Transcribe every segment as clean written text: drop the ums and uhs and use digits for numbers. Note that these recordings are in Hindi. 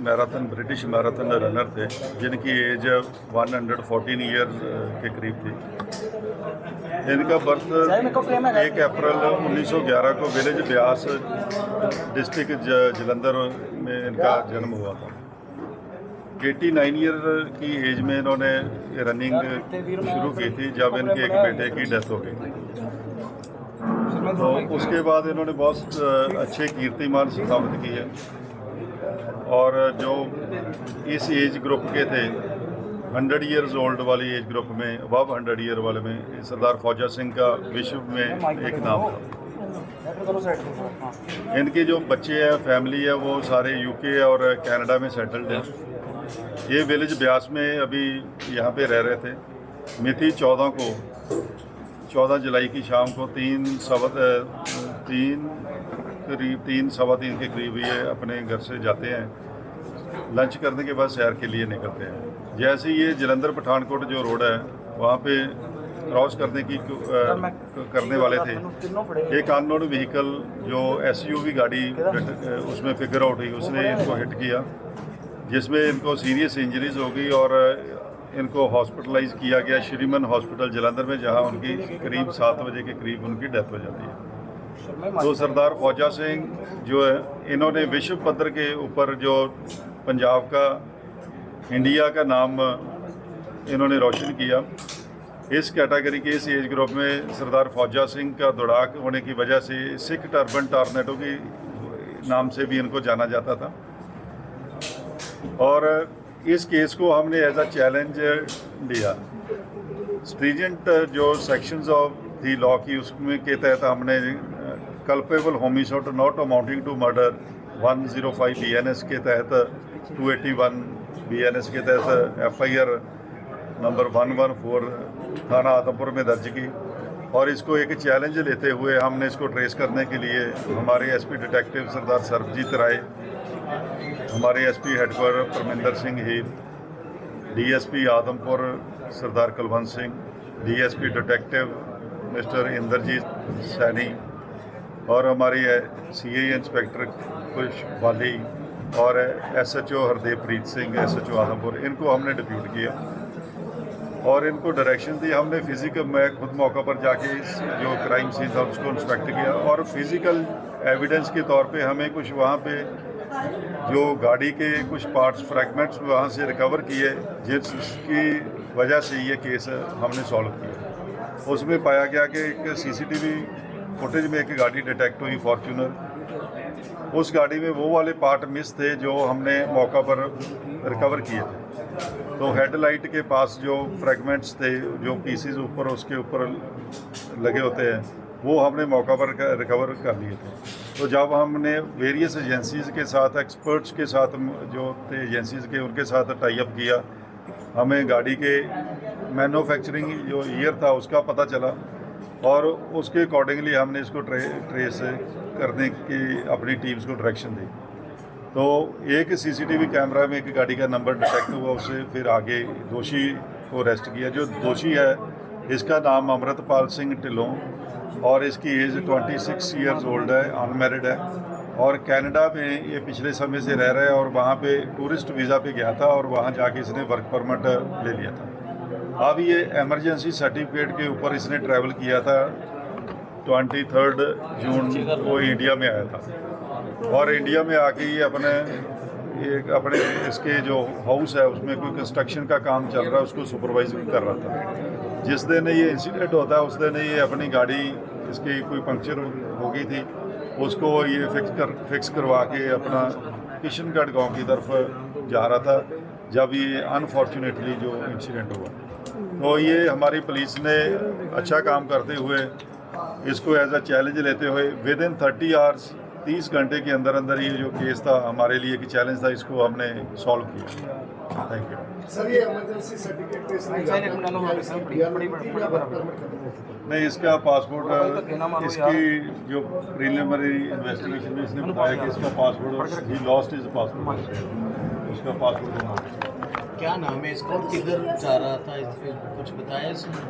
मैराथन ब्रिटिश मैराथन रनर थे जिनकी एज 114 ईयर के करीब थी। इनका बर्थ 1 अप्रैल 1911 को विलेज ब्यास डिस्ट्रिक्ट जलंधर में इनका जन्म हुआ था। 89 ईयर की एज में इन्होंने रनिंग शुरू की थी जब इनके एक बेटे की डेथ हो गई। तो उसके बाद इन्होंने बहुत अच्छे कीर्तिमान स्थापित किए और जो इस एज ग्रुप के थे 100 ईयर्स ओल्ड वाली एज ग्रुप में, अबव 100 ईयर वाले में सरदार फौजा सिंह का विश्व में एक नाम था। इनके जो बच्चे हैं, फैमिली है, वो सारे यूके और कनाडा में सेटल्ड हैं। ये विलेज ब्यास में अभी यहाँ पे रह रहे थे। मिति 14 जुलाई की शाम को 3 सवा 3 के करीब ये अपने घर से जाते हैं। लंच करने के बाद सैर के लिए निकलते हैं। जैसे ये जलंधर पठानकोट जो रोड है वहाँ पे क्रॉस करने वाले थे, एक अननोन व्हीकल जो SUV गाड़ी उसमें फिगर आउट हुई, उसने इनको हिट किया जिसमें इनको सीरियस इंजरीज हो गई और इनको हॉस्पिटलाइज किया गया श्रीमन हॉस्पिटल जलंधर में, जहां उनकी करीब 7 बजे के करीब उनकी डेथ हो जाती है। तो सरदार फौजा सिंह जो है, इन्होंने विश्व पद्धर के ऊपर जो पंजाब का, इंडिया का नाम इन्होंने रोशन किया। इस कैटेगरी के, इस एज ग्रुप में सरदार फौजा सिंह का दौड़ाक होने की वजह से सिख टर्बन टॉर्नेडो के नाम से भी इनको जाना जाता था। और इस केस को हमने एज अ चैलेंज लिया। स्ट्रीजेंट जो सेक्शंस ऑफ दी लॉ की उसमें के तहत हमने culpable homicide not amounting to murder 105 BNS के तहत 281 BNS के तहत FIR नंबर 114 थाना आदमपुर में दर्ज की। और इसको एक चैलेंज लेते हुए हमने इसको ट्रेस करने के लिए हमारे SP डिटेक्टिव सरदार सरबजीत राय, हमारे SP headquarter Parminder Singh Heer, DSP Adampur Sardar Kulwant Singh, DSP detective mister Inderjit Saini और हमारी CA इंस्पेक्टर कुश वाली और SHO हरदेवप्रीत सिंह SHO आदमपुर, इनको हमने डिप्यूट किया और इनको डायरेक्शन दी। हमने फिजिकल, मैं खुद मौका पर जाके जो क्राइम सीन था उसको इंस्पेक्ट किया और फिजिकल एविडेंस के तौर पे हमें कुछ वहाँ पे जो गाड़ी के कुछ पार्ट्स फ्रैगमेंट्स वहाँ से रिकवर किए, जिसकी वजह से ये केस हमने सॉल्व किया। उसमें पाया गया कि एक CCTV फुटेज में एक गाड़ी डिटेक्ट हुई फॉर्च्यूनर। उस गाड़ी में वो वाले पार्ट मिस थे जो हमने मौका पर रिकवर किए थे। तो हेडलाइट के पास जो फ्रैगमेंट्स थे, जो पीसीज ऊपर उसके ऊपर लगे होते हैं, वो हमने मौका पर रिकवर कर लिए थे। तो जब हमने वेरियस एजेंसीज़ के साथ, एक्सपर्ट्स के साथ जो थे एजेंसीज़ के, उनके साथ टाई अप किया, हमें गाड़ी के मैन्युफैक्चरिंग जो ईयर था उसका पता चला और उसके अकॉर्डिंगली हमने इसको ट्रेस करने की अपनी टीम्स को डायरेक्शन दी। तो एक CCTV कैमरा में एक गाड़ी का नंबर डिटेक्ट हुआ, उससे फिर आगे दोषी को अरेस्ट किया। जो दोषी है इसका नाम अमृतपाल सिंह ढिल्लों और इसकी एज 26 ईयर्स ओल्ड है, अनमैरिड है और कनाडा में ये पिछले समय से रह रहा है और वहाँ पे टूरिस्ट वीज़ा पे गया था और वहाँ जाके इसने वर्क परमिट ले लिया था। अब ये इमरजेंसी सर्टिफिकेट के ऊपर इसने ट्रैवल किया था। 23 जून को इंडिया में आया था और इंडिया में आके ये अपने इसके जो हाउस है उसमें कोई कंस्ट्रक्शन का काम चल रहा है, उसको सुपरवाइज कर रहा था। जिस दिन ये इंसिडेंट होता है उस दिन ये अपनी गाड़ी, इसकी कोई पंक्चर हो गई थी, उसको ये फिक्स करवा के अपना किशनगढ़ गांव की तरफ जा रहा था जब ये अनफॉर्चुनेटली जो इंसिडेंट हुआ। तो ये हमारी पुलिस ने अच्छा काम करते हुए इसको एज अ चैलेंज लेते हुए विद इन 30 आवर्स 30 घंटे के अंदर अंदर ये जो केस था हमारे लिए एक चैलेंज था, इसको हमने सॉल्व किया। Thank you sir. ये इमरजेंसी सर्टिफिकेट नहीं, इसका पासपोर्ट, इसकी जो प्रीलिमिनरी इन्वेस्टिगेशन में इसने बताया कि इसका passport he lost is passport, उसका पासपोर्ट। क्या नाम है इसका, किधर जा रहा था, कुछ बताया इसने?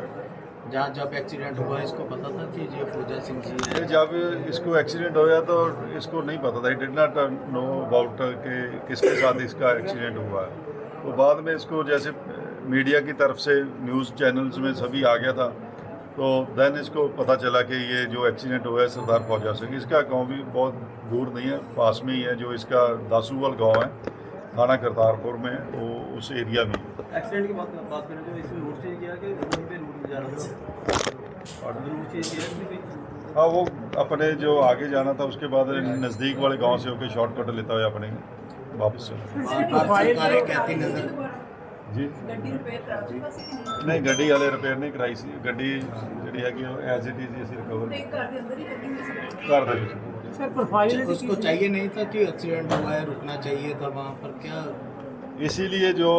जहाँ जब एक्सीडेंट हुआ इसको पता था कि ये फौजा सिंह जी है? जब इसको एक्सीडेंट होया तो इसको नहीं पता था, डिड नॉट नो अबाउट कि किसके साथ इसका एक्सीडेंट हुआ है। तो बाद में इसको जैसे मीडिया की तरफ से न्यूज़ चैनल्स में सभी आ गया था, तो देन इसको पता चला कि ये जो एक्सीडेंट हुआ है सरदार फौजा सिंह, इसका गांव भी बहुत दूर नहीं है, पास में ही है, जो इसका दासूवाल गांव है, थाना करतारपुर में, वो उस एरिया में। एक्सीडेंट की बात करें तो इसमें रूट चेंज किया कि वहीं पे रूट जा रहा था, रूट चेंज किया इसमें कोई? हाँ, वो अपने जो आगे जाना था उसके बाद नज़दीक वाले गांव से होकर शॉर्टकट लेता हुआ अपने वापस चला। सरकारें कहती नजर जी नहीं, गड्डी वाले रिपेयर नहीं कराई सी, गड्डी ਜਿਹੜੀ ਹੈਗੀ ਐਜ਼ ਇਟ ਇਜ਼ ਅਸੀਂ ਰਿਕਵਰ ਕਰ ਦੇ ਵਿੱਚ। सर प्रोफाइल उसको चाहिए नहीं था कि एक्सीडेंट हुआ है, रुकना चाहिए था वहाँ पर, क्या? इसीलिए जो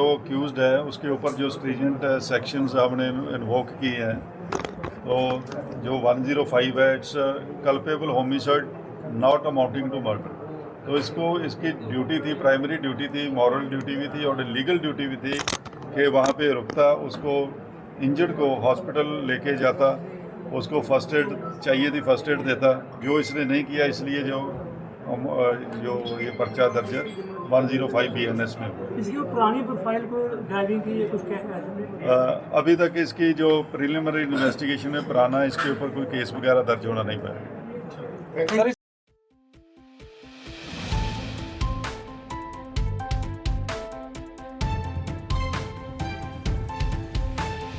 अक्यूज्ड है उसके ऊपर जो स्ट्रीजेंट सेक्शंस हमने इन्वोक किए हैं, तो जो 105 है, it's culpable homicide not amounting to murder. तो इसको इसकी ड्यूटी थी, प्राइमरी ड्यूटी थी, मॉरल ड्यूटी भी थी और लीगल ड्यूटी भी थी कि वहाँ पे रुकता, उसको इंजर्ड को हॉस्पिटल लेके जाता, उसको फर्स्ट एड चाहिए थी, फर्स्ट एड देता, जो इसने नहीं किया, इसलिए जो ये पर्चा दर्ज 105 BNS में हुआ। इसकी पुरानी प्रोफाइल को ड्राइविंग की कुछ क्या? अभी तक इसकी जो प्रिलिमिनरी इन्वेस्टिगेशन है पुराना, इसके ऊपर कोई केस वगैरह दर्ज होना नहीं पाया।